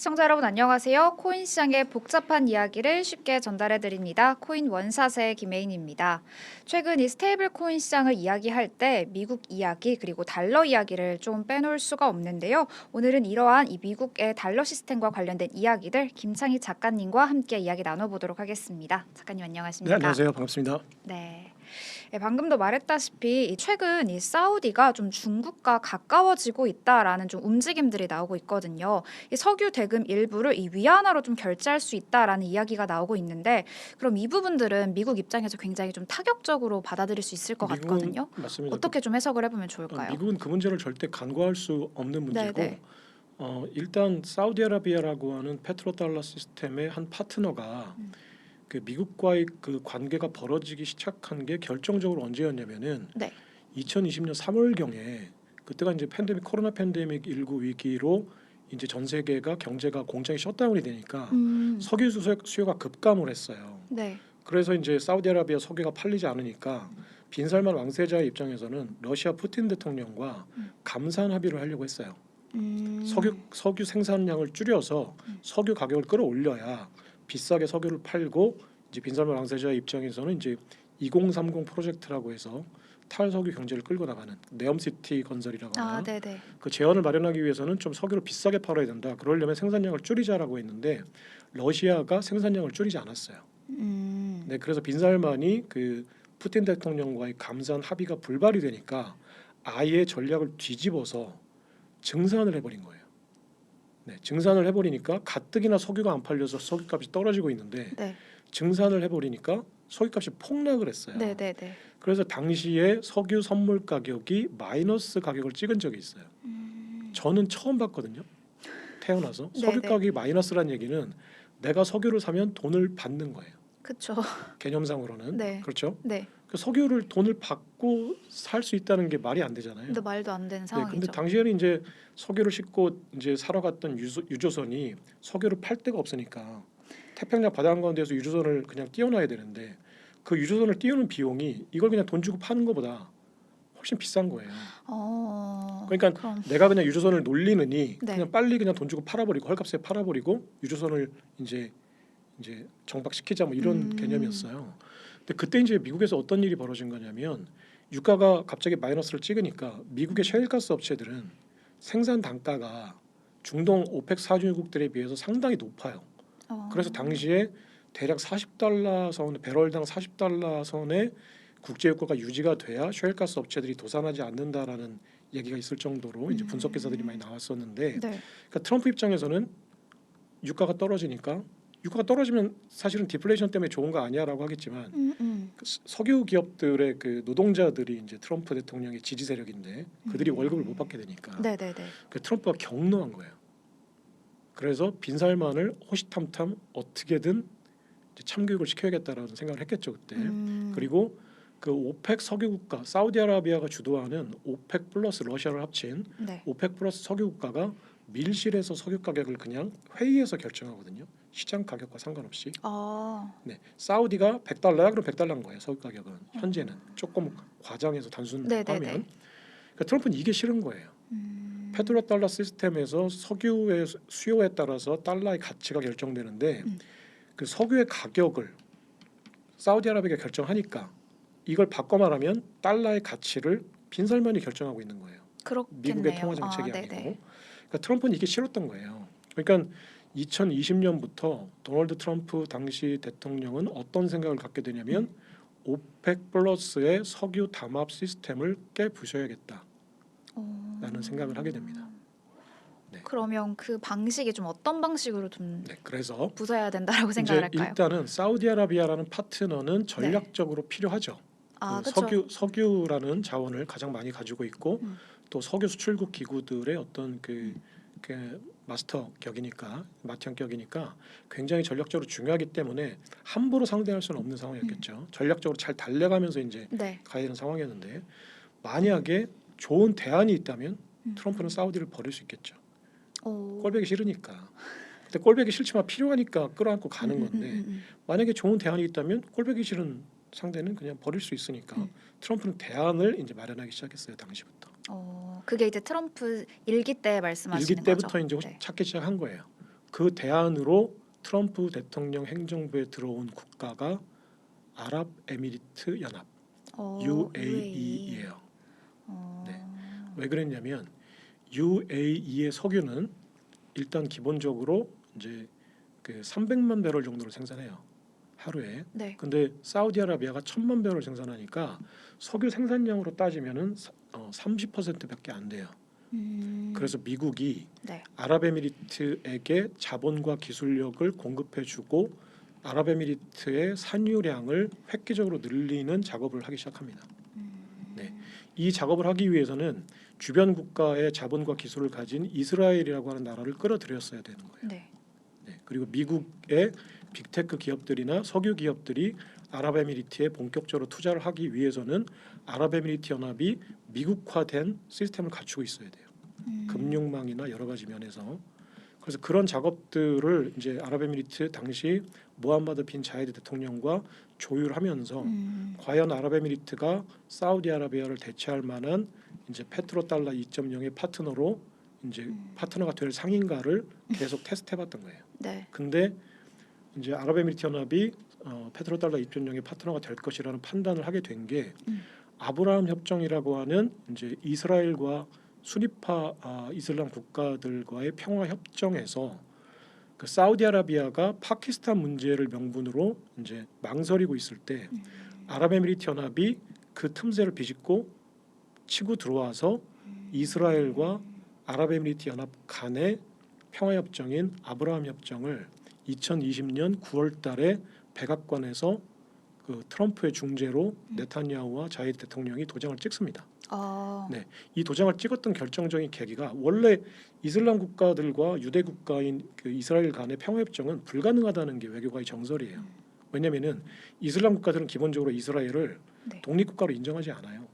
시청자 여러분 안녕하세요. 코인 시장의 복잡한 이야기를 쉽게 전달해 드립니다. 코인 원샷의 김혜인입니다. 최근 이 스테이블 코인 시장을 이야기할 때 미국 이야기 그리고 달러 이야기를 좀 빼놓을 수가 없는데요. 오늘은 이러한 이 미국의 달러 시스템과 관련된 이야기들 김창희 작가님과 함께 이야기 나눠보도록 하겠습니다. 작가님 네, 안녕하십니까? 안녕하세요. 반갑습니다. 네. 네, 방금도 말했다시피 최근 이 사우디가 좀 중국과 가까워지고 있다라는 좀 움직임들이 나오고 있거든요. 이 석유 대금 일부를 이 위안화로 좀 결제할 수 있다라는 이야기가 나오고 있는데, 그럼 이 부분들은 미국 입장에서 굉장히 좀 타격적으로 받아들일 수 있을 것 미국은 같거든요. 맞습니다. 어떻게 좀 해석을 해보면 좋을까요? 미국은 그 문제를 절대 간과할 수 없는 문제고, 네네. 일단 사우디아라비아라고 하는 페트로달러 시스템의 한 파트너가 그 미국과의 그 관계가 벌어지기 시작한 게 결정적으로 언제였냐면은 네. 2020년 3월경에 그때가 이제 코로나 팬데믹 19 위기로 이제 전 세계가 경제가 공장이 셧다운이 되니까 석유 수요가 급감을 했어요. 네. 그래서 이제 사우디아라비아 석유가 팔리지 않으니까 빈살만 왕세자의 입장에서는 러시아 푸틴 대통령과 감산 합의를 하려고 했어요. 석유 생산량을 줄여서 석유 가격을 끌어올려야 비싸게 석유를 팔고, 이제 빈살만 왕세자의 입장에서는 이제 2030 프로젝트라고 해서 탈석유 경제를 끌고 나가는 네옴시티 건설이라고 하나, 네네. 그 재원을 마련하기 위해서는 좀 석유를 비싸게 팔아야 된다. 그러려면 생산량을 줄이자라고 했는데 러시아가 생산량을 줄이지 않았어요. 네, 그래서 빈살만이 그 푸틴 대통령과의 감산 합의가 불발이 되니까 아예 전략을 뒤집어서 증산을 해버린 거예요. 네, 증산을 해버리니까 가뜩이나 석유가 안 팔려서 석유값이 떨어지고 있는데 네. 증산을 해버리니까 석유값이 폭락을 했어요. 네네네. 그래서 당시에 석유 선물 가격이 마이너스 가격을 찍은 적이 있어요. 저는 처음 봤거든요. 태어나서 석유 네네. 가격이 마이너스란 얘기는 내가 석유를 사면 돈을 받는 거예요. 그쵸. 개념상으로는. 네. 그렇죠. 네. 그 석유를 돈을 받고 살 수 있다는 게 말이 안 되잖아요. 근데 말도 안 되는 네, 근데 상황이죠. 당시에는 이제 석유를 싣고 이제 사러 갔던 유조선이 석유를 팔 데가 없으니까 태평양 바다 한가운데에서 유조선을 그냥 띄워놔야 되는데, 그 유조선을 띄우는 비용이 이걸 그냥 돈 주고 파는 것보다 훨씬 비싼 거예요. 그러니까 그럼 내가 그냥 유조선을 놀리느니 네. 그냥 빨리 그냥 돈 주고 팔아버리고 헐값에 팔아버리고 유조선을 이제 정박시키자 뭐 이런 개념이었어요. 근데 그때 이제 미국에서 어떤 일이 벌어진 거냐면, 유가가 갑자기 마이너스를 찍으니까 미국의 셰일가스 업체들은 생산 단가가 중동 오펙 산유국들에 비해서 상당히 높아요. 그래서 당시에 대략 40달러 선, 배럴당 40달러 선의 국제 유가가 유지가 돼야 셰일가스 업체들이 도산하지 않는다라는 얘기가 있을 정도로 이제 분석 기사들이 많이 나왔었는데, 네. 그러니까 트럼프 입장에서는 유가가 떨어지니까, 유가가 떨어지면 사실은 디플레이션 때문에 좋은 거 아니야라고 하겠지만 그 석유 기업들의 그 노동자들이 이제 트럼프 대통령의 지지 세력인데 그들이 월급을 못 받게 되니까 네네네. 그 트럼프가 경로한 거예요. 그래서 빈살만을 호시탐탐 어떻게든 이제 참교육을 시켜야겠다라는 생각을 했겠죠 그때. 그리고 그 오펙 석유 국가 사우디아라비아가 주도하는 오펙 플러스 러시아를 합친 네. 오펙 플러스 석유 국가가 밀실에서 석유 가격을 그냥 회의에서 결정하거든요. 시장 가격과 상관없이. 네, 사우디가 100달러야 그럼 100달러인 거예요. 석유 가격은 현재는 조금 과장해서 단순하면. 네네네. 그러니까 트럼프는 이게 싫은 거예요. 페트로달러 시스템에서 석유의 수요에 따라서 달러의 가치가 결정되는데 그 석유의 가격을 사우디아라비아가 결정하니까 이걸 바꿔 말하면 달러의 가치를 빈살만이 결정하고 있는 거예요. 그렇겠네요. 미국의 통화 정책이 네네. 아니고. 그러니까 트럼프는 이게 싫었던 거예요. 그러니까 2020년부터 도널드 트럼프 당시 대통령은 어떤 생각을 갖게 되냐면 오펙 플러스의 석유 담합 시스템을 깨부셔야겠다라는 생각을 하게 됩니다. 네. 그러면 그 방식이 좀 어떤 방식으로 좀 네, 그래서 부숴야 된다라고 생각을 이제 할까요? 일단은 사우디아라비아라는 파트너는 전략적으로 필요하죠. 그 그쵸. 석유라는 자원을 가장 많이 가지고 있고 또 석유 수출국 기구들의 어떤 그 마스터 격이니까 마티형 격이니까 굉장히 전략적으로 중요하기 때문에 함부로 상대할 수는 없는 상황이었겠죠. 전략적으로 잘 달래가면서 이제 네. 가야 되는 상황이었는데, 만약에 좋은 대안이 있다면 트럼프는 사우디를 버릴 수 있겠죠. 꼴보기 싫으니까. 근데 꼴보기 싫지만 필요하니까 끌어안고 가는 건데, 만약에 좋은 대안이 있다면 꼴보기 싫은 상대는 그냥 버릴 수 있으니까 트럼프는 대안을 이제 마련하기 시작했어요. 당시부터. 그게 이제 트럼프 일기 때 말씀하시는 일기 때부터 거죠? 이제 네. 찾기 시작한 거예요. 그 대안으로 트럼프 대통령 행정부에 들어온 국가가 아랍에미리트 연합 UAE예요. 네. 왜 그랬냐면 UAE의 석유는 일단 기본적으로 이제 그 300만 배럴 정도를 생산해요. 하루에. 네. 근데 사우디아라비아가 1000만 배럴 생산하니까 석유 생산량으로 따지면은 30%밖에 안 돼요. 그래서 미국이 네. 아랍에미리트에게 자본과 기술력을 공급해주고 아랍에미리트의 산유량을 획기적으로 늘리는 작업을 하기 시작합니다. 네. 이 작업을 하기 위해서는 주변 국가의 자본과 기술을 가진 이스라엘이라고 하는 나라를 끌어들였어야 되는 거예요. 네. 네. 그리고 미국의 빅테크 기업들이나 석유 기업들이 아랍에미리트에 본격적으로 투자를 하기 위해서는 아랍에미리트 연합이 미국화된 시스템을 갖추고 있어야 돼요. 금융망이나 여러 가지 면에서. 그래서 그런 작업들을 이제 아랍에미리트 당시 모함마드 빈 자이드 대통령과 조율하면서 과연 아랍에미리트가 사우디아라비아를 대체할 만한 이제 페트로달러 2.0의 파트너로 이제 파트너가 될 상인가를 계속 테스트해봤던 거예요. 네. 근데 이제 아랍에미리트 연합이 페트로달러 2.0의 파트너가 될 것이라는 판단을 하게 된 게 아브라함 협정이라고 하는 이제 이스라엘과 수니파 이슬람 국가들과의 평화 협정에서 그 사우디아라비아가 파키스탄 문제를 명분으로 이제 망설이고 있을 때 아랍에미리트 연합이 그 틈새를 비집고 치고 들어와서 이스라엘과 아랍에미리트 연합 간의 평화 협정인 아브라함 협정을 2020년 9월달에 백악관에서 그 트럼프의 중재로 네타냐후와 자이드 대통령이 도장을 찍습니다. 네, 이 도장을 찍었던 결정적인 계기가 원래 이슬람 국가들과 유대 국가인 그 이스라엘 간의 평화 협정은 불가능하다는 게 외교가의 정설이에요. 왜냐하면은 이슬람 국가들은 기본적으로 이스라엘을 네. 독립국가로 인정하지 않아요.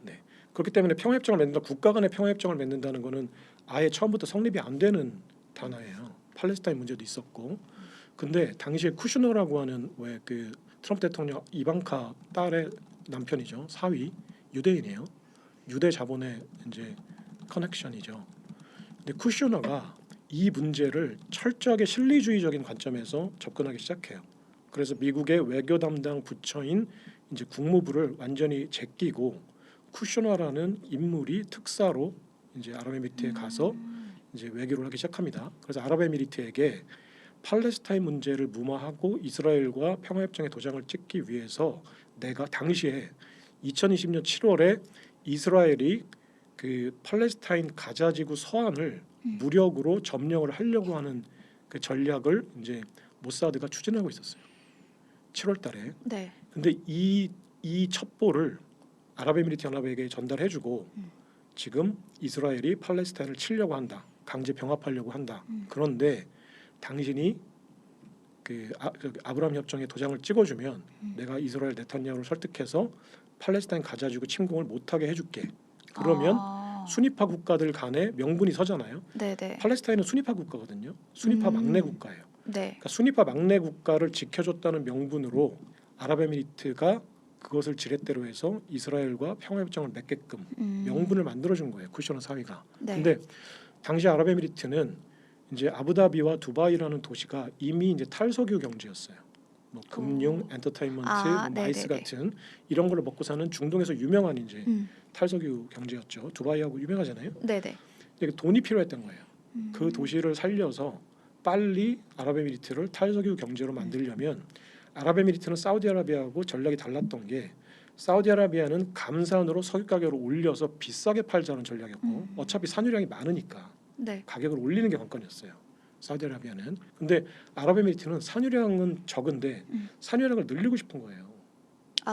네, 그렇기 때문에 평화 협정을 맺는다, 국가 간의 평화 협정을 맺는다는 것은 아예 처음부터 성립이 안 되는 단어예요. 팔레스타인 문제도 있었고, 근데 당시에 쿠슈너라고 하는 왜 그 트럼프 대통령 이방카 딸의 남편이죠, 사위 유대인이에요. 유대 자본의 이제 커넥션이죠. 근데 쿠슈너가 이 문제를 철저하게 실리주의적인 관점에서 접근하기 시작해요. 그래서 미국의 외교 담당 부처인 이제 국무부를 완전히 제끼고 쿠슈너라는 인물이 특사로 이제 아랍에미리트에 가서 이제 외교를 하기 시작합니다. 그래서 아랍에미리트에게 팔레스타인 문제를 무마하고 이스라엘과 평화협정에 도장을 찍기 위해서 내가 당시에 2020년 7월에 이스라엘이 그 팔레스타인 가자지구 서안을 무력으로 점령을 하려고 하는 그 전략을 이제 모사드가 추진하고 있었어요. 7월달에. 네. 근데 이 첩보를 아랍에미리트 연합에게 전달해주고 지금 이스라엘이 팔레스타인을 치려고 한다, 강제 병합하려고 한다. 그런데 당신이 그 아브라함 협정에 도장을 찍어주면 내가 이스라엘 네타냐후를 설득해서 팔레스타인 가자지구 침공을 못하게 해줄게. 그러면 수니파 국가들 간에 명분이 서잖아요. 네네. 팔레스타인은 수니파 국가거든요. 수니파 막내 국가예요. 네. 그러니까 수니파 막내 국가를 지켜줬다는 명분으로 아랍에미리트가 그것을 지렛대로 해서 이스라엘과 평화협정을 맺게끔 명분을 만들어준 거예요. 쿠셔너 사위가. 네. 근데 당시 아랍에미리트는 이제 아부다비와 두바이라는 도시가 이미 이제 탈석유 경제였어요. 뭐 금융, 엔터테인먼트, 뭐 마이스 네네네. 같은 이런 걸로 먹고 사는 중동에서 유명한 이제 음. 탈석유 경제였죠. 두바이하고 유명하잖아요. 네네. 근데 돈이 필요했던 거예요. 그 도시를 살려서 빨리 아랍에미리트를 탈석유 경제로 만들려면 아랍에미리트는 사우디아라비아하고 전략이 달랐던 게 사우디아라비아는 감산으로 석유 가격을 올려서 비싸게 팔자는 전략이었고 어차피 산유량이 많으니까 네. 가격을 올리는 게 관건이었어요. 사우디아라비아는. 근데 아랍에미리트는 산유량은 적은데 산유량을 늘리고 싶은 거예요.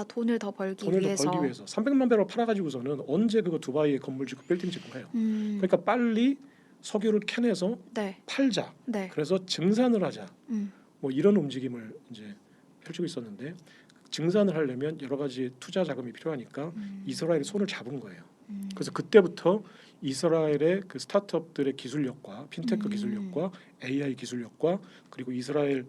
돈을 더 벌기 돈을 위해서. 더 벌기 위해서 300만 배럴 팔아가지고서는 언제 그거 두바이에 건물 짓고 빌딩 짓고 해요. 그러니까 빨리 석유를 캐내서 네. 팔자. 네. 그래서 증산을 하자. 음. 뭐 이런 움직임을 이제 펼치고 있었는데 증산을 하려면 여러 가지 투자 자금이 필요하니까 이스라엘이 손을 잡은 거예요. 그래서 그때부터 이스라엘의 그 스타트업들의 기술력과 핀테크 기술력과 AI 기술력과 그리고 이스라엘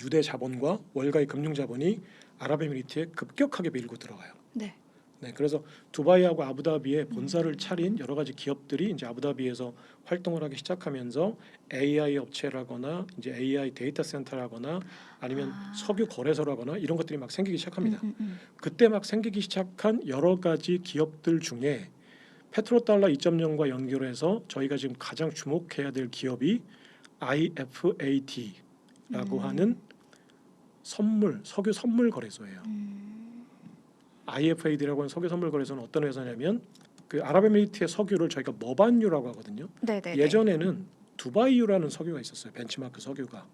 유대 자본과 월가의 금융 자본이 아랍에미리트에 급격하게 밀고 들어가요. 네. 네, 그래서 두바이하고 아부다비에 본사를 차린 여러 가지 기업들이 이제 아부다비에서 활동을 하기 시작하면서 AI 업체라거나 이제 AI 데이터 센터라거나 아니면 아. 석유 거래소라거나 이런 것들이 막 생기기 시작합니다. 음. 그때 막 생기기 시작한 여러 가지 기업들 중에 페트로달러 2.0과 연결해서 저희가 지금 가장 주목해야 될 기업이 IFAD라고 하는 석유 선물 거래소예요. IFAD라고 하는 석유 선물 거래소는 어떤 회사냐면 그 아랍에미리트의 석유를 저희가 머반유라고 하거든요. 네네네. 예전에는 두바이유라는 석유가 있었어요. 벤치마크 석유가.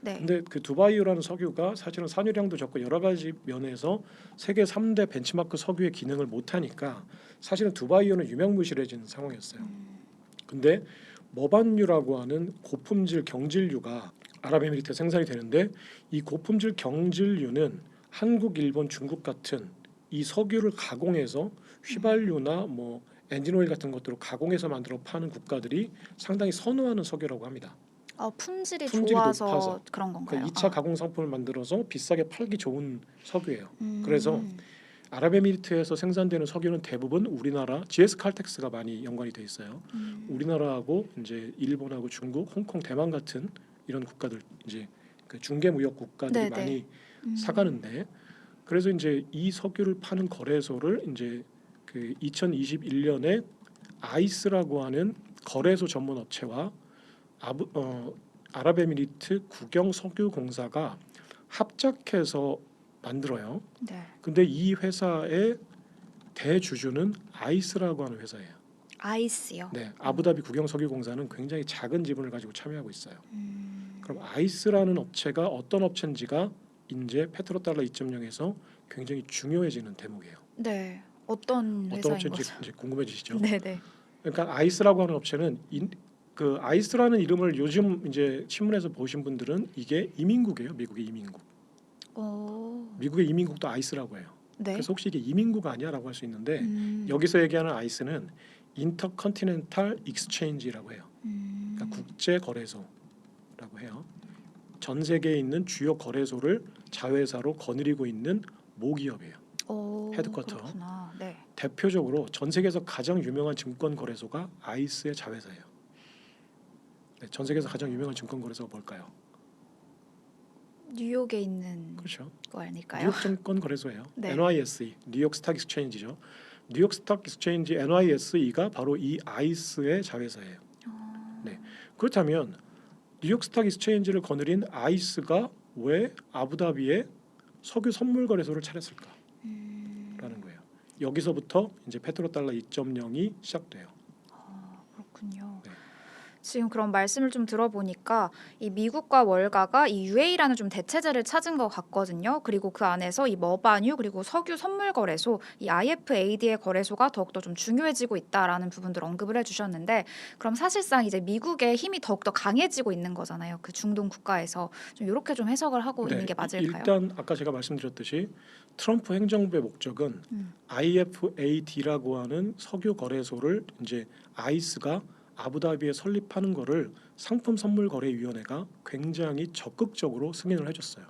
네. 근데 그 두바이유라는 석유가 사실은 산유량도 적고 여러 가지 면에서 세계 3대 벤치마크 석유의 기능을 못 하니까 사실은 두바이유는 유명무실해진 상황이었어요. 근데 머반유라고 하는 고품질 경질유가 아랍에미리트에 생산이 되는데 이 고품질 경질유는 한국, 일본, 중국 같은 이 석유를 가공해서 휘발유나 뭐 엔진오일 같은 것들을 가공해서 만들어 파는 국가들이 상당히 선호하는 석유라고 합니다. 품질이 품질이 좋아서 높아서. 그런 건가요? 그러니까 2차 가공 상품을 만들어서 비싸게 팔기 좋은 석유예요. 음. 그래서 아랍에미리트에서 생산되는 석유는 대부분 우리나라 GS 칼텍스가 많이 연관이 돼 있어요. 우리나라하고 이제 일본하고 중국, 홍콩, 대만 같은 이런 국가들 이제 그 중개 무역 국가들이 네네. 많이 사가는데 그래서 이제 이 석유를 파는 거래소를 이제 그 2021년에 아이스라고 하는 거래소 전문 업체와 아랍에미리트 국영석유공사가 합작해서 만들어요. 네. 근데 이 회사의 대주주는 아이스라고 하는 회사예요. 아이스요. 네, 아부다비 국영석유공사는 굉장히 작은 지분을 가지고 참여하고 있어요. 그럼 아이스라는 업체가 어떤 업체인지가 이제 페트로달러 2.0에서 굉장히 중요해지는 대목이에요. 네. 어떤 어떤 회사인 업체인지 거죠? 이제 궁금해지시죠? 네네. 그러니까 아이스라고 하는 업체는 그 아이스라는 이름을 요즘 이제 신문에서 보신 분들은 이게 이민국이에요. 미국의 이민국. 미국의 이민국도 아이스라고 해요. 네. 그래서 혹시 이게 이민국 아니야라고 할 수 있는데 음. 여기서 얘기하는 아이스는 인터컨티넨탈 익스체인지라고 해요. 그러니까 국제 거래소라고 해요. 전 세계에 있는 주요 거래소를 자회사로 거느리고 있는 모기업이에요. 헤드쿼터. 그렇구나. 네. 대표적으로 전 세계에서 가장 유명한 증권 거래소가 아이스의 자회사예요. 네, 전 세계에서 가장 유명한 증권 거래소가 뭘까요? 뉴욕에 있는 그렇죠. 거 아닐까요? 뉴욕 증권 거래소예요. 네. NYSE, 뉴욕 스탁 익스체인지죠. 뉴욕 스탁 익스체인지 NYSE가 바로 이 아이스의 자회사예요. 네. 그렇다면 뉴욕 스탁 익스체인지를 거느린 아이스가 왜 아부다비에 석유 선물 거래소를 차렸을까? 라는 거예요. 여기서부터 이제 페트로달러 2.0이 시작돼요. 그렇군요. 네. 지금 그런 말씀을 좀 들어보니까 이 미국과 월가가 이 UA라는 좀 대체제를 찾은 것 같거든요. 그리고 그 안에서 이 머바뉴 그리고 석유 선물 거래소, 이 IFAD의 거래소가 더욱더 좀 중요해지고 있다라는 부분들 언급을 해주셨는데, 그럼 사실상 이제 미국의 힘이 더욱더 강해지고 있는 거잖아요. 그 중동 국가에서 좀 이렇게 좀 해석을 하고 있는 게 맞을까요? 일단 아까 제가 말씀드렸듯이 트럼프 행정부의 목적은 IFAD라고 하는 석유 거래소를 이제 아이스가 아부다비에 설립하는 거를 상품 선물 거래 위원회가 굉장히 적극적으로 승인을 해줬어요.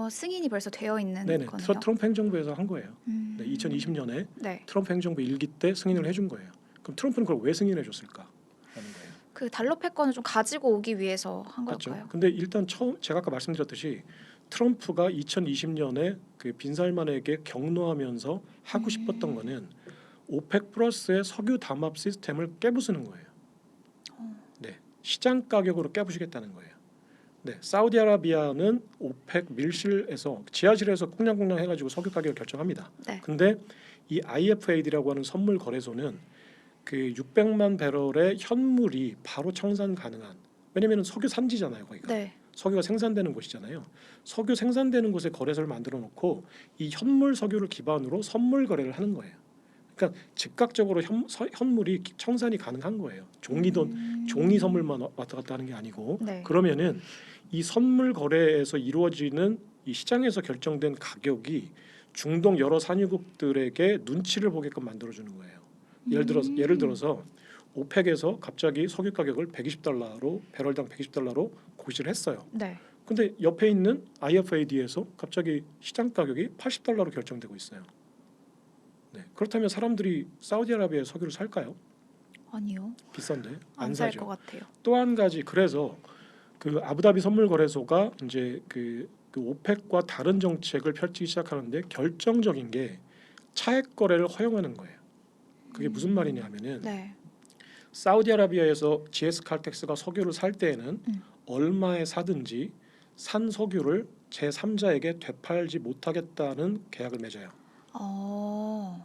승인이 벌써 되어 있는 네네. 거네요. 트럼프 행정부에서 한 거예요. 네, 2020년에 네. 트럼프 행정부 1기 때 승인을 해준 거예요. 그럼 트럼프는 그걸 왜 승인해 줬을까? 라는 거예요. 그 달러 패권을 좀 가지고 오기 위해서 한 맞죠. 걸까요? 근데 일단 처음 제가 아까 말씀드렸듯이 트럼프가 2020년에 그 빈살만에게 경로하면서 하고 싶었던 거는 오펙 플러스의 석유 담합 시스템을 깨부수는 거예요. 네, 시장 가격으로 깨부시겠다는 거예요. 네, 사우디아라비아는 오펙 밀실에서 지하실에서 꽁냥꽁냥 해가지고 석유 가격을 결정합니다. 네. 근데 이 IFAD라고 하는 선물 거래소는 그 600만 배럴의 현물이 바로 청산 가능한, 왜냐면 석유 산지잖아요, 거기가. 네. 석유가 생산되는 곳이잖아요. 석유 생산되는 곳에 거래소를 만들어 놓고 이 현물 석유를 기반으로 선물 거래를 하는 거예요. 그러니까 즉각적으로 현물이 청산이 가능한 거예요. 종이 선물만 왔다 갔다 하는 게 아니고. 네. 그러면은 이 선물 거래에서 이루어지는 이 시장에서 결정된 가격이 중동 여러 산유국들에게 눈치를 보게끔 만들어주는 거예요. 예를 들어서 오펙에서 갑자기 석유 가격을 120달러로 배럴당 120달러로 고시를 했어요. 네. 근데 옆에 있는 IFAD에서 갑자기 시장 가격이 80달러로 결정되고 있어요. 네. 그렇다면 사람들이 사우디아라비아의 석유를 살까요? 아니요. 비싼데 안 안 살 사죠. 것 같아요. 또 한 가지 그래서 그 아부다비 선물 거래소가 이제 그 오펙과 다른 정책을 펼치기 시작하는데 결정적인 게 차액 거래를 허용하는 거예요. 그게 무슨 말이냐면은 네. 사우디아라비아에서 GS 칼텍스가 석유를 살 때에는 음. 얼마에 사든지 산 석유를 제3자에게 되팔지 못하겠다는 계약을 맺어요.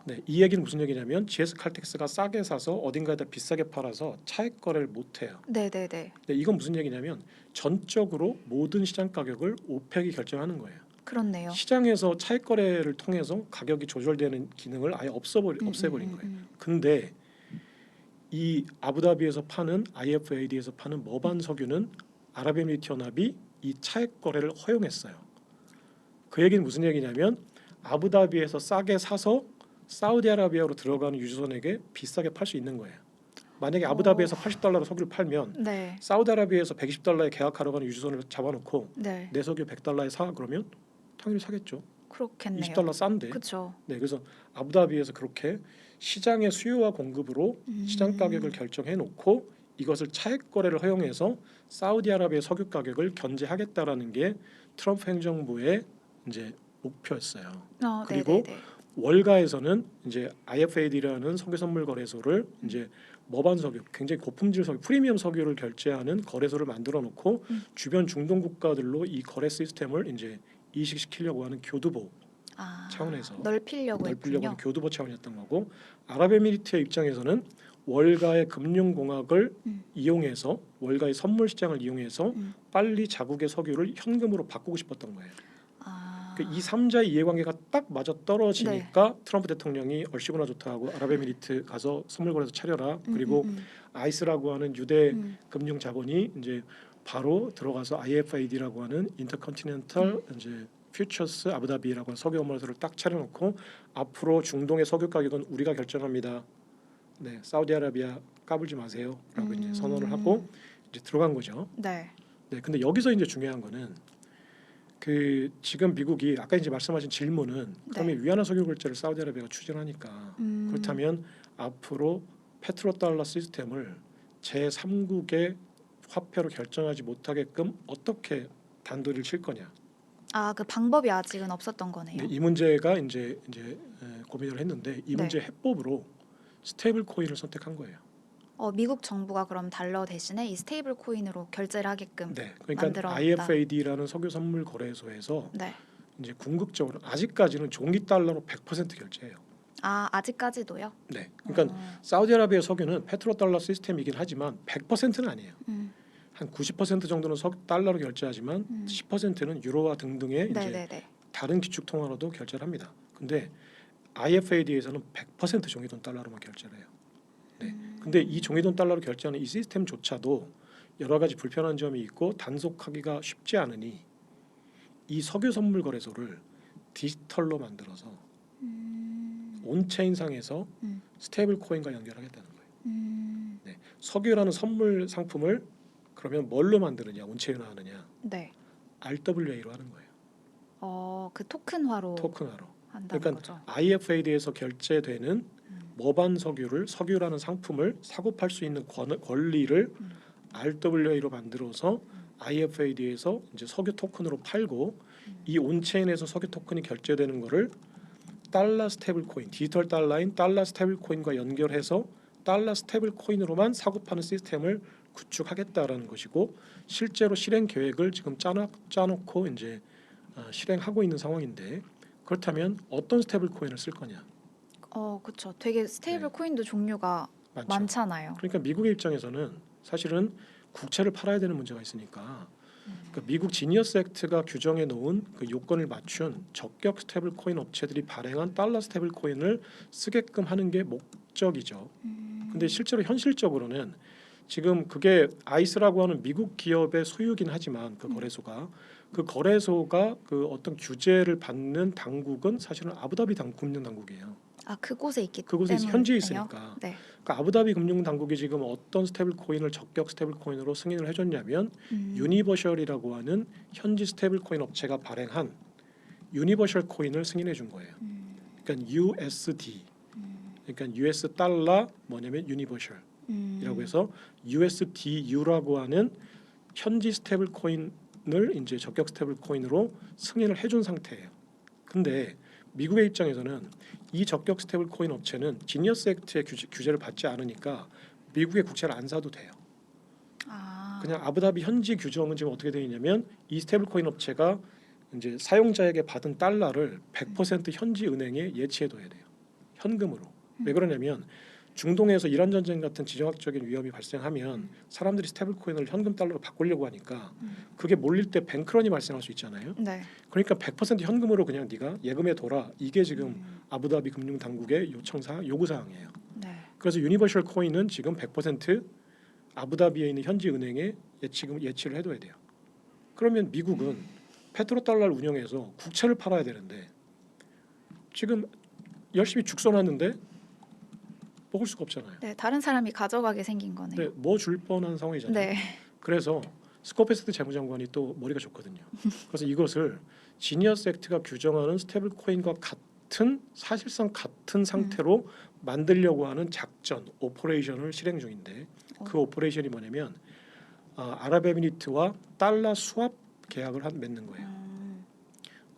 네, 이 얘기는 무슨 얘기냐면 GS 칼텍스가 싸게 사서 어딘가에다 비싸게 팔아서 차액 거래를 못 해요. 네네네. 네, 이건 무슨 얘기냐면 전적으로 모든 시장 가격을 오펙이 결정하는 거예요. 그렇네요. 시장에서 차익 거래를 통해서 가격이 조절되는 기능을 아예 없애버린 거예요. 근데 이 아부다비에서 파는 IFAD에서 파는 머반 석유는 아랍에미리트 연합이 이 차익 거래를 허용했어요. 그 얘기는 무슨 얘기냐면 아부다비에서 싸게 사서 사우디아라비아로 들어가는 유조선에게 비싸게 팔 수 있는 거예요. 만약에 아부다비에서 $80로 석유를 팔면 네. 사우디아라비아에서 $120에 계약하러 가는 유조선을 잡아놓고 네. 내 석유 $100에 사 그러면 당연히 사겠죠. 그렇겠네요. $20 싼데. 그렇죠. 네, 그래서 아부다비에서 그렇게 시장의 수요와 공급으로 시장 가격을 결정해 놓고 이것을 차액 거래를 허용해서 사우디아라비아 석유 가격을 견제하겠다라는 게 트럼프 행정부의 이제 목표였어요. 그리고 네네네. 월가에서는 이제 IFAD라는 석유 선물 거래소를 이제 머반 석유, 굉장히 고품질 석유, 프리미엄 석유를 결제하는 거래소를 만들어 놓고 주변 중동 국가들로 이 거래 시스템을 이제 이식시키려고 하는 교두보 차원에서 넓히려고 하는 했군요. 교두보 차원이었던 거고 아랍에미리트의 입장에서는 월가의 금융공학을 이용해서 월가의 선물 시장을 이용해서 빨리 자국의 석유를 현금으로 바꾸고 싶었던 거예요. 이 3자의 이해관계가 딱 맞아 떨어지니까 트럼프 대통령이 얼씨구나 좋다 하고 아랍에미리트 가서 선물 거래소 차려라. 그리고 아이스라고 하는 유대 금융 자본이 이제 바로 들어가서 IFAD라고 하는 인터컨티넨탈 이제 퓨처스 아부다비라고 하는 석유 거래소를 딱 차려놓고 앞으로 중동의 석유 가격은 우리가 결정합니다. 네, 사우디아라비아 까불지 마세요라고 이제 선언을 하고 이제 들어간 거죠. 네. 네, 근데 여기서 이제 중요한 거는 그 지금 미국이 아까 이제 말씀하신 질문은 그러면 위안화 석유 결제를 사우디아라비아가 추진하니까 그렇다면 앞으로 페트로달러 시스템을 제3국의 화폐로 결정하지 못하게끔 어떻게 단도리를 칠 거냐. 그 방법이 아직은 없었던 거네요. 네, 이 문제가 이제 고민을 했는데 이 문제 해법으로 스테이블 코인을 선택한 거예요. 미국 정부가 그럼 달러 대신에 이 스테이블 코인으로 결제를 하게끔 네, 그러니까 만들었다. IFAD라는 석유 선물 거래소에서 네. 이제 궁극적으로 아직까지는 종이 달러로 100% 결제해요. 아직까지도요? 네, 그러니까 사우디아라비아 석유는 페트로달러 시스템이긴 하지만 100%는 아니에요. 한 90% 정도는 달러로 결제하지만 10%는 유로와 등등의 이제 다른 기축 통화로도 결제를 합니다. 근데 IFAD에서는 100% 종이돈 달러로만 결제를 해요. 네. 근데 이 종이돈 달러로 결제하는 이 시스템조차도 여러 가지 불편한 점이 있고 단속하기가 쉽지 않으니 이 석유 선물 거래소를 디지털로 만들어서 온체인상에서 스테이블 코인과 연결하겠다는 거예요. 네. 석유라는 선물 상품을 그러면 뭘로 만드느냐, 온체인화하느냐? 네. RWA로 하는 거예요. 그 토큰화로 한다는 그러니까 거죠. IFAD에서 결제되는 머반 석유라는 상품을 사고 팔 수 있는 권리를 RWA로 만들어서 IFAD에서 이제 석유 토큰으로 팔고 이 온체인에서 석유 토큰이 결제되는 거를 달러 스테이블 코인, 디지털 달러인 달러 스테이블 코인과 연결해서 달러 스테이블 코인으로만 사고 파는 시스템을 구축하겠다라는 것이고 실제로 실행 계획을 지금 짜놓고 이제 실행하고 있는 상황인데 그렇다면 어떤 스테이블 코인을 쓸 거냐? 그렇죠. 되게 스테이블 코인도 종류가 많잖아요. 그러니까 미국의 입장에서는 사실은 국채를 팔아야 되는 문제가 있으니까 그러니까 미국 지니어스 액트가 규정해 놓은 그 요건을 맞춘 적격 스테이블 코인 업체들이 발행한 달러 스테이블 코인을 쓰게끔 하는 게 목적이죠. 근데 실제로 현실적으로는 지금 그게 아이스라고 하는 미국 기업의 소유긴 하지만 그 거래소가 그 어떤 규제를 받는 당국은 사실은 아부다비 금융 당국이에요. 그곳에 있기 그곳에 때문에요? 현지에 있으니까. 네. 그러니까 아부다비 금융 당국이 지금 어떤 스테이블 코인을 적격 스테이블 코인으로 승인을 해줬냐면 유니버셜이라고 하는 현지 스테이블 코인 업체가 발행한 유니버셜 코인을 승인해 준 거예요. 그러니까 USD 그러니까 US 달러 뭐냐면 유니버셜이라고 해서 USDU라고 하는 현지 스테이블 코인을 이제 적격 스테이블 코인으로 승인을 해준 상태예요. 근데 미국의 입장에서는 이 적격 스테이블 코인 업체는 지니어스 액트의 규제를 받지 않으니까 미국의 국채를 안 사도 돼요. 그냥 아부다비 현지 규정은 지금 어떻게 되어 있냐면 이 스테이블 코인 업체가 이제 사용자에게 받은 달러를 100% 현지 은행에 예치해둬야 돼요. 현금으로. 왜 그러냐면 중동에서 이란 전쟁 같은 지정학적인 위험이 발생하면 사람들이 스테이블 코인을 현금 달러로 바꾸려고 하니까 그게 몰릴 때 뱅크런이 발생할 수 있잖아요. 네. 그러니까 100% 현금으로 그냥 네가 예금해 둬라. 이게 지금 아부다비 금융 당국의 요구 사항이에요. 네. 그래서 유니버셜 코인은 지금 100% 아부다비에 있는 현지 은행에 예치를 해둬야 돼요. 그러면 미국은 페트로달러를 운영해서 국채를 팔아야 되는데 지금 열심히 죽 써놨는데 먹을 수가 없잖아요. 네, 다른 사람이 가져가게 생긴 거네요. 네, 뭐 줄 뻔한 상황이잖아요. 네. 그래서 스코페스트 재무장관이 또 머리가 좋거든요. 그래서 이것을 지니어스 액트가 규정하는 스테이블 코인과 사실상 같은 상태로 만들려고 하는 작전, 오퍼레이션을 실행 중인데 그 오퍼레이션이 뭐냐면 아랍에미리트와 달러 수합 계약을 맺는 거예요.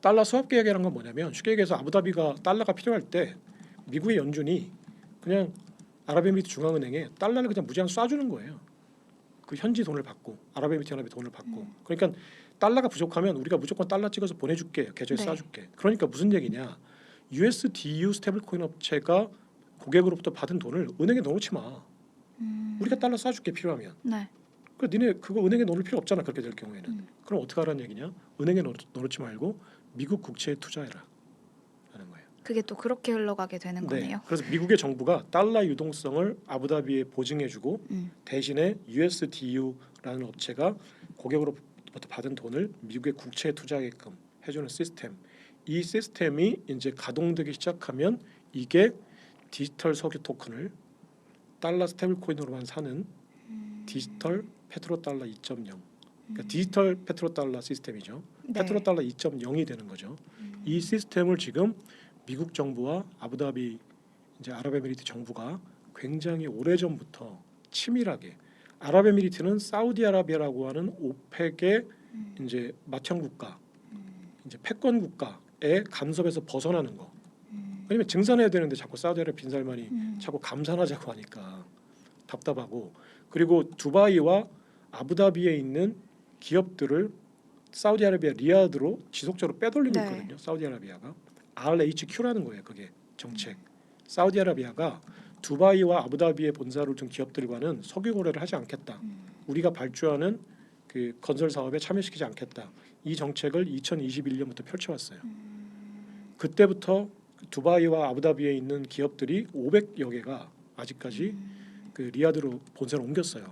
달러 수합 계약이라는 건 뭐냐면 쉽게 얘기해서 아부다비가 달러가 필요할 때 미국의 연준이 그냥 아랍에미리트 중앙은행에 달러를 그냥 무제한 쏴주는 거예요. 그 현지 돈을 받고 아랍에미리트 연합의 돈을 받고 그러니까 달러가 부족하면 우리가 무조건 달러 찍어서 보내줄게 계좌에 네. 쏴줄게. 그러니까 무슨 얘기냐? USDU 스테이블 코인 업체가 고객으로부터 받은 돈을 은행에 넣어놓지 마. 우리가 달러 쏴줄게 필요하면. 네. 그 니네 그거 은행에 넣을 필요 없잖아. 그렇게 될 경우에는. 그럼 어떻게 하라는 얘기냐? 은행에 넣어놓지 말고 미국 국채에 투자해라 라는 거예요. 그게 또 그렇게 흘러가게 되는 거네요. 그래서 미국의 정부가 달러 유동성을 아부다비에 보증해주고 대신에 USDU라는 업체가 고객으로부터 받은 돈을 미국의 국채에 투자하게끔 해주는 시스템. 이 시스템이 이제 가동되기 시작하면 이게 디지털 석유 토큰을 달러 스테이블 코인으로만 사는 디지털 페트로달러 2.0. 그러니까 디지털 페트로달러 시스템이죠. 네. 페트로달러 2.0이 되는 거죠. 이 시스템을 지금 미국 정부와 아부다비 이제 아랍에미리트 정부가 굉장히 오래전부터 치밀하게 아랍에미리트는 사우디아라비아라고 하는 오펙의 이제 맏형 국가, 이제 패권 국가의 간섭에서 벗어나는 거. 왜냐면 증산해야 되는데 자꾸 사우디아라비아 빈살만이 자꾸 감산하자고 하니까 답답하고 그리고 두바이와 아부다비에 있는 기업들을 사우디아라비아 리야드로 지속적으로 빼돌리고 네. 있거든요. 사우디아라비아가 RHQ라는 거예요. 그게 정책. 사우디아라비아가 두바이와 아부다비의 본사를 둔 기업들과는 석유 거래를 하지 않겠다. 우리가 발주하는 그 건설 사업에 참여시키지 않겠다. 이 정책을 2021년부터 펼쳐왔어요. 그때부터 두바이와 아부다비에 있는 기업들이 500여 개가 아직까지 그 리야드로 본사를 옮겼어요.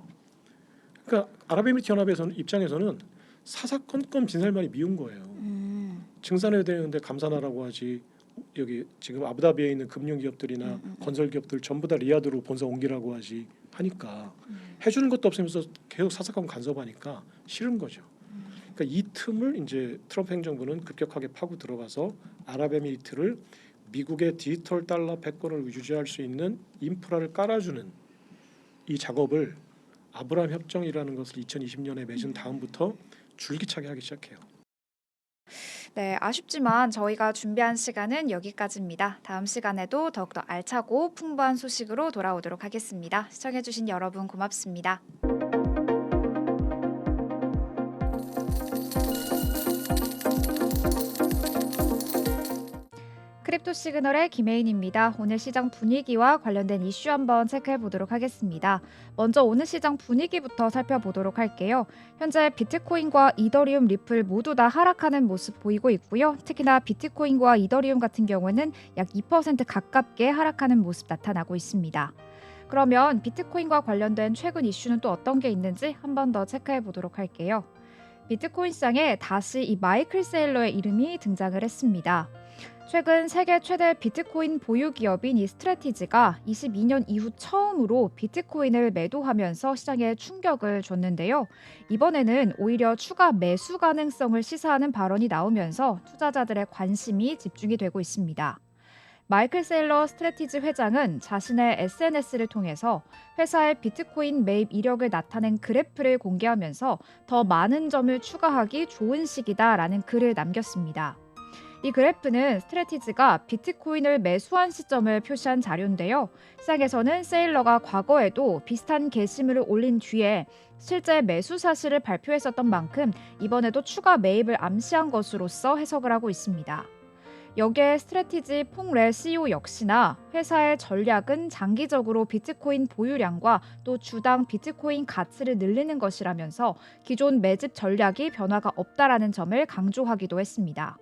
그러니까 아랍에미리트 연합에서는 입장에서는 사사건건 빈살만이 미운 거예요. 증산해야 되는데 감산하라고 하지. 여기 지금 아부다비에 있는 금융 기업들이나 건설 기업들 전부 다 리야드로 본사 옮기라고 하지 하니까 해주는 것도 없으면서 계속 사사건 간섭하니까 싫은 거죠. 그러니까 이 틈을 이제 트럼프 행정부는 급격하게 파고 들어가서 아랍에미리트를 미국의 디지털 달러 패권을 유지할 수 있는 인프라를 깔아주는 이 작업을 아브라함 협정이라는 것을 2020년에 맺은 다음부터 줄기차게 하기 시작해요. 네, 아쉽지만 저희가 준비한 시간은 여기까지입니다. 다음 시간에도 더욱더 알차고 풍부한 소식으로 돌아오도록 하겠습니다. 시청해주신 여러분 고맙습니다. 크립토 시그널의 김혜인입니다. 오늘 시장 분위기와 관련된 이슈 한번 체크해 보도록 하겠습니다. 먼저 오늘 시장 분위기부터 살펴보도록 할게요. 현재 비트코인과 이더리움, 리플 모두 다 하락하는 모습 보이고 있고요. 특히나 비트코인과 이더리움 같은 경우는 약 2% 가깝게 하락하는 모습 나타나고 있습니다. 그러면 비트코인과 관련된 최근 이슈는 또 어떤 게 있는지 한번 더 체크해 보도록 할게요. 비트코인 시장에 다시 이 마이클 세일러의 이름이 등장을 했습니다. 최근 세계 최대 비트코인 보유 기업인 이 스트래티지가 22년 이후 처음으로 비트코인을 매도하면서 시장에 충격을 줬는데요. 이번에는 오히려 추가 매수 가능성을 시사하는 발언이 나오면서 투자자들의 관심이 집중이 되고 있습니다. 마이클 세일러 스트래티지 회장은 자신의 SNS를 통해서 회사의 비트코인 매입 이력을 나타낸 그래프를 공개하면서 더 많은 점을 추가하기 좋은 시기다라는 글을 남겼습니다. 이 그래프는 스트래티지가 비트코인을 매수한 시점을 표시한 자료인데요. 시장에서는 세일러가 과거에도 비슷한 게시물을 올린 뒤에 실제 매수 사실을 발표했었던 만큼 이번에도 추가 매입을 암시한 것으로서 해석을 하고 있습니다. 여기에 스트래티지 퐁레 CEO 역시나 회사의 전략은 장기적으로 비트코인 보유량과 또 주당 비트코인 가치를 늘리는 것이라면서 기존 매집 전략이 변화가 없다라는 점을 강조하기도 했습니다.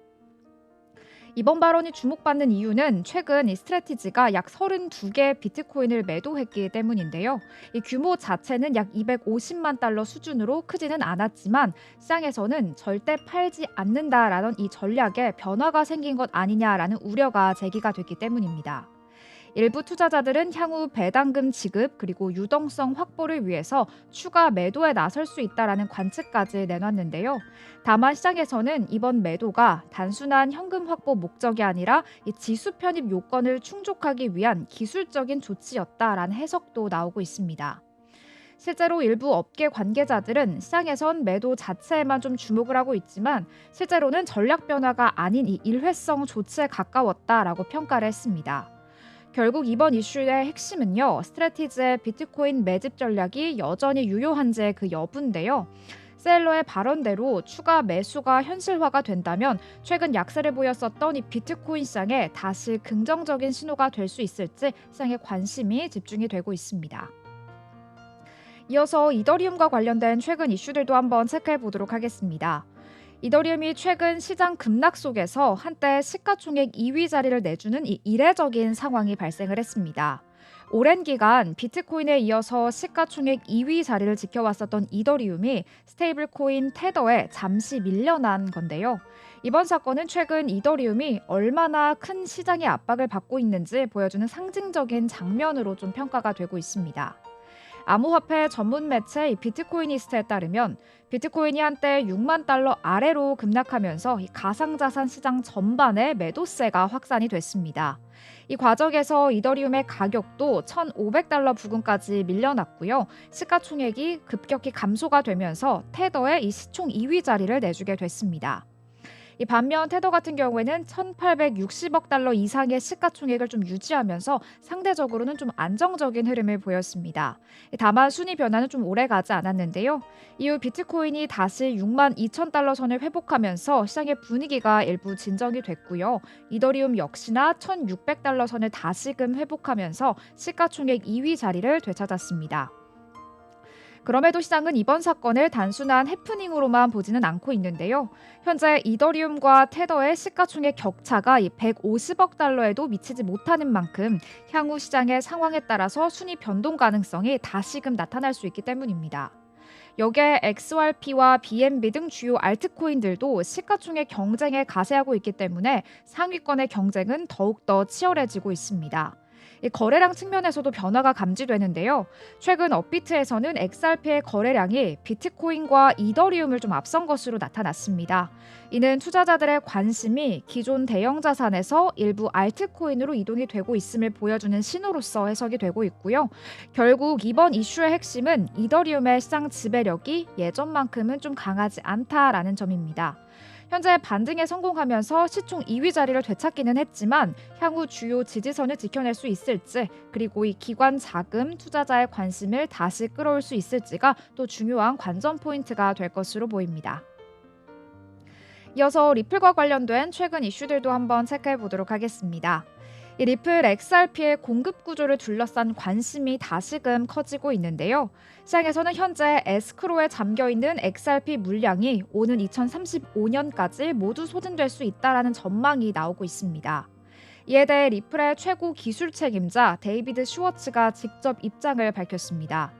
이번 발언이 주목받는 이유는 최근 이 스트래티지가 약 32개 비트코인을 매도했기 때문인데요. 이 규모 자체는 약 250만 달러 수준으로 크지는 않았지만 시장에서는 절대 팔지 않는다라는 이 전략에 변화가 생긴 것 아니냐라는 우려가 제기가 됐기 때문입니다. 일부 투자자들은 향후 배당금 지급 그리고 유동성 확보를 위해서 추가 매도에 나설 수 있다라는 관측까지 내놨는데요. 다만 시장에서는 이번 매도가 단순한 현금 확보 목적이 아니라 이 지수 편입 요건을 충족하기 위한 기술적인 조치였다라는 해석도 나오고 있습니다. 실제로 일부 업계 관계자들은 시장에선 매도 자체에만 좀 주목을 하고 있지만 실제로는 전략 변화가 아닌 이 일회성 조치에 가까웠다라고 평가를 했습니다. 결국 이번 이슈의 핵심은요, 스트래티지의 비트코인 매집 전략이 여전히 유효한지의 그 여부인데요. 셀러의 발언대로 추가 매수가 현실화가 된다면 최근 약세를 보였었던 이 비트코인 시장에 다시 긍정적인 신호가 될 수 있을지 시장에 관심이 집중이 되고 있습니다. 이어서 이더리움과 관련된 최근 이슈들도 한번 체크해 보도록 하겠습니다. 이더리움이 최근 시장 급락 속에서 한때 시가총액 2위 자리를 내주는 이 이례적인 상황이 발생을 했습니다. 오랜 기간 비트코인에 이어서 시가총액 2위 자리를 지켜왔었던 이더리움이 스테이블 코인 테더에 잠시 밀려난 건데요. 이번 사건은 최근 이더리움이 얼마나 큰 시장의 압박을 받고 있는지 보여주는 상징적인 장면으로 좀 평가가 되고 있습니다. 암호화폐 전문 매체 비트코이니스트에 따르면 비트코인이 한때 6만 달러 아래로 급락하면서 가상자산 시장 전반에 매도세가 확산이 됐습니다. 이 과정에서 이더리움의 가격도 1,500달러 부근까지 밀려났고요. 시가총액이 급격히 감소가 되면서 테더의 이 시총 2위 자리를 내주게 됐습니다. 이 반면 테더 같은 경우에는 1,860억 달러 이상의 시가총액을 좀 유지하면서 상대적으로는 좀 안정적인 흐름을 보였습니다. 다만 순위 변화는 좀 오래 가지 않았는데요. 이후 비트코인이 다시 6만 2천 달러 선을 회복하면서 시장의 분위기가 일부 진정이 됐고요. 이더리움 역시나 1,600달러 선을 다시금 회복하면서 시가총액 2위 자리를 되찾았습니다. 그럼에도 시장은 이번 사건을 단순한 해프닝으로만 보지는 않고 있는데요. 현재 이더리움과 테더의 시가총액 격차가 150억 달러에도 미치지 못하는 만큼 향후 시장의 상황에 따라서 순위 변동 가능성이 다시금 나타날 수 있기 때문입니다. 여기에 XRP와 BNB 등 주요 알트코인들도 시가총액 경쟁에 가세하고 있기 때문에 상위권의 경쟁은 더욱더 치열해지고 있습니다. 거래량 측면에서도 변화가 감지되는데요. 최근 업비트에서는 XRP의 거래량이 비트코인과 이더리움을 좀 앞선 것으로 나타났습니다. 이는 투자자들의 관심이 기존 대형 자산에서 일부 알트코인으로 이동이 되고 있음을 보여주는 신호로서 해석이 되고 있고요. 결국 이번 이슈의 핵심은 이더리움의 시장 지배력이 예전만큼은 좀 강하지 않다라는 점입니다. 현재 반등에 성공하면서 시총 2위 자리를 되찾기는 했지만 향후 주요 지지선을 지켜낼 수 있을지 그리고 이 기관 자금 투자자의 관심을 다시 끌어올 수 있을지가 또 중요한 관전 포인트가 될 것으로 보입니다. 이어서 리플과 관련된 최근 이슈들도 한번 체크해 보도록 하겠습니다. 이 리플 XRP의 공급 구조를 둘러싼 관심이 다시금 커지고 있는데요. 시장에서는 현재 에스크로에 잠겨있는 XRP 물량이 오는 2035년까지 모두 소진될 수 있다는 전망이 나오고 있습니다. 이에 대해 리플의 최고 기술 책임자 데이비드 슈워츠가 직접 입장을 밝혔습니다.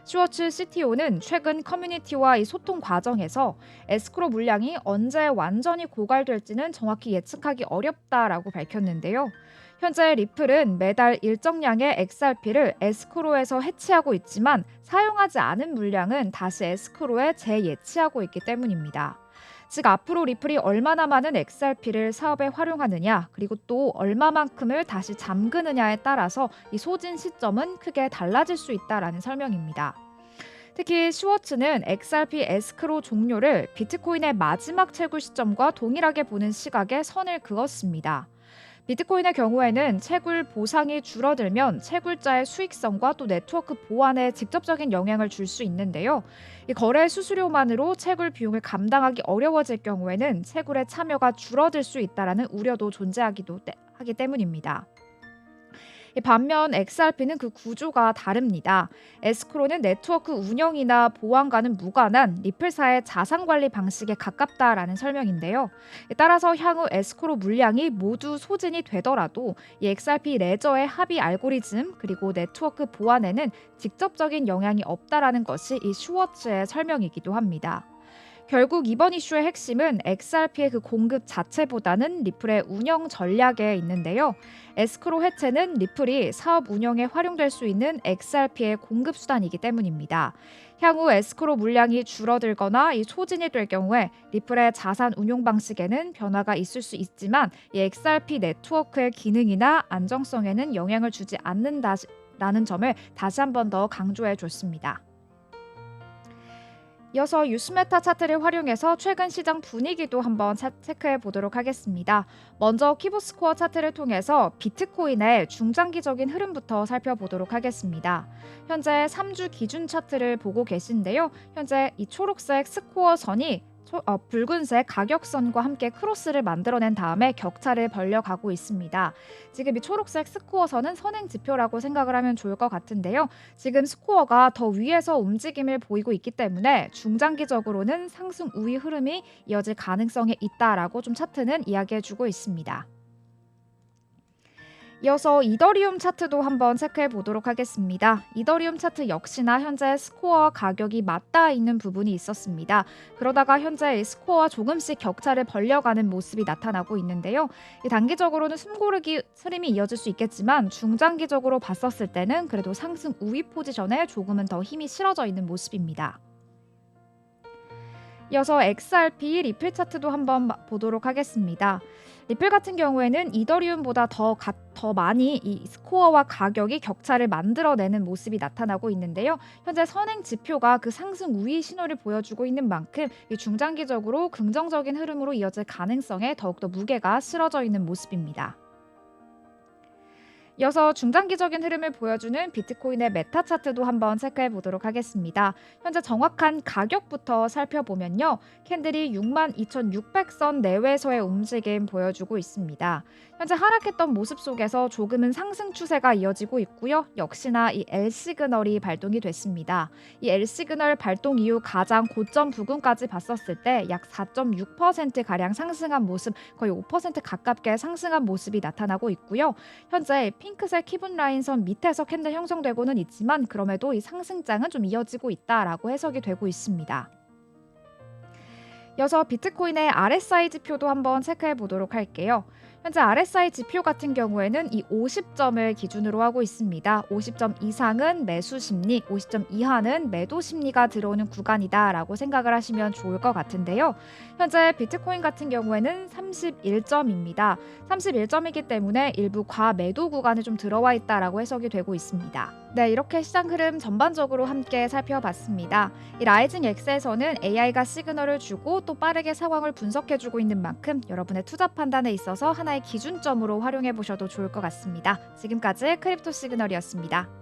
슈워츠 CTO는 최근 커뮤니티와 이 소통 과정에서 에스크로 물량이 언제 완전히 고갈될지는 정확히 예측하기 어렵다라고 밝혔는데요. 현재 리플은 매달 일정량의 XRP를 에스크로에서 해치하고 있지만 사용하지 않은 물량은 다시 에스크로에 재예치하고 있기 때문입니다. 즉 앞으로 리플이 얼마나 많은 XRP를 사업에 활용하느냐, 그리고 또 얼마만큼을 다시 잠그느냐에 따라서 이 소진 시점은 크게 달라질 수 있다라는 설명입니다. 특히 슈워츠는 XRP 에스크로 종료를 비트코인의 마지막 채굴 시점과 동일하게 보는 시각에 선을 그었습니다. 비트코인의 경우에는 채굴 보상이 줄어들면 채굴자의 수익성과 또 네트워크 보안에 직접적인 영향을 줄 수 있는데요. 이 거래 수수료만으로 채굴 비용을 감당하기 어려워질 경우에는 채굴의 참여가 줄어들 수 있다는 우려도 하기 때문입니다. 반면 XRP는 그 구조가 다릅니다. 에스크로는 네트워크 운영이나 보안과는 무관한 리플사의 자산관리 방식에 가깝다라는 설명인데요. 따라서 향후 에스크로 물량이 모두 소진이 되더라도 이 XRP 레저의 합의 알고리즘 그리고 네트워크 보안에는 직접적인 영향이 없다라는 것이 이 슈워츠의 설명이기도 합니다. 결국 이번 이슈의 핵심은 XRP의 그 공급 자체보다는 리플의 운영 전략에 있는데요. 에스크로 해체는 리플이 사업 운영에 활용될 수 있는 XRP의 공급 수단이기 때문입니다. 향후 에스크로 물량이 줄어들거나 이 소진이 될 경우에 리플의 자산 운용 방식에는 변화가 있을 수 있지만 이 XRP 네트워크의 기능이나 안정성에는 영향을 주지 않는다라는 점을 다시 한 번 더 강조해 줬습니다. 이어서 유스메타 차트를 활용해서 최근 시장 분위기도 한번 체크해 보도록 하겠습니다. 먼저 키보스코어 차트를 통해서 비트코인의 중장기적인 흐름부터 살펴보도록 하겠습니다. 현재 3주 기준 차트를 보고 계신데요. 현재 이 초록색 스코어 선이 붉은색 가격선과 함께 크로스를 만들어낸 다음에 격차를 벌려가고 있습니다. 지금 이 초록색 스코어선은 선행 지표라고 생각을 하면 좋을 것 같은데요. 지금 스코어가 더 위에서 움직임을 보이고 있기 때문에 중장기적으로는 상승 우위 흐름이 이어질 가능성이 있다라고 좀 차트는 이야기해주고 있습니다. 이어서 이더리움 차트도 한번 체크해 보도록 하겠습니다. 이더리움 차트 역시나 현재 스코어와 가격이 맞닿아 있는 부분이 있었습니다. 그러다가 현재 스코어와 조금씩 격차를 벌려가는 모습이 나타나고 있는데요. 단기적으로는 숨고르기 흐름이 이어질 수 있겠지만 중장기적으로 봤었을 때는 그래도 상승 우위 포지션에 조금은 더 힘이 실어져 있는 모습입니다. 이어서 XRP 리플 차트도 한번 보도록 하겠습니다. 리플 같은 경우에는 이더리움보다 더 많이 이 스코어와 가격이 격차를 만들어내는 모습이 나타나고 있는데요. 현재 선행 지표가 그 상승 우위 신호를 보여주고 있는 만큼 이 중장기적으로 긍정적인 흐름으로 이어질 가능성에 더욱더 무게가 실어져 있는 모습입니다. 이어서 중장기적인 흐름을 보여주는 비트코인의 메타 차트도 한번 체크해 보도록 하겠습니다. 현재 정확한 가격부터 살펴보면요. 캔들이 62,600선 내외에서의 움직임 보여주고 있습니다. 현재 하락했던 모습 속에서 조금은 상승 추세가 이어지고 있고요. 역시나 이 L 시그널이 발동이 됐습니다. 이 L 시그널 발동 이후 가장 고점 부근까지 봤었을 때 약 4.6%가량 상승한 모습, 거의 5% 가깝게 상승한 모습이 나타나고 있고요. 현재 핑크색 키분 라인선 밑에서 캔들 형성되고는 있지만 그럼에도 이 상승장은 좀 이어지고 있다라고 해석이 되고 있습니다. 이어서 비트코인의 RSI 지표도 한번 체크해 보도록 할게요. 현재 RSI 지표 같은 경우에는 이 50점을 기준으로 하고 있습니다. 50점 이상은 매수 심리, 50점 이하는 매도 심리가 들어오는 구간이다라고 생각을 하시면 좋을 것 같은데요. 현재 비트코인 같은 경우에는 31점입니다. 31점이기 때문에 일부 과매도 구간에 좀 들어와 있다라고 해석이 되고 있습니다. 네, 이렇게 시장 흐름 전반적으로 함께 살펴봤습니다. 이 라이징 X에서는 AI가 시그널을 주고 또 빠르게 상황을 분석해주고 있는 만큼 여러분의 투자 판단에 있어서 하나의 기준점으로 활용해 보셔도 좋을 것 같습니다. 지금까지 크립토 시그널이었습니다.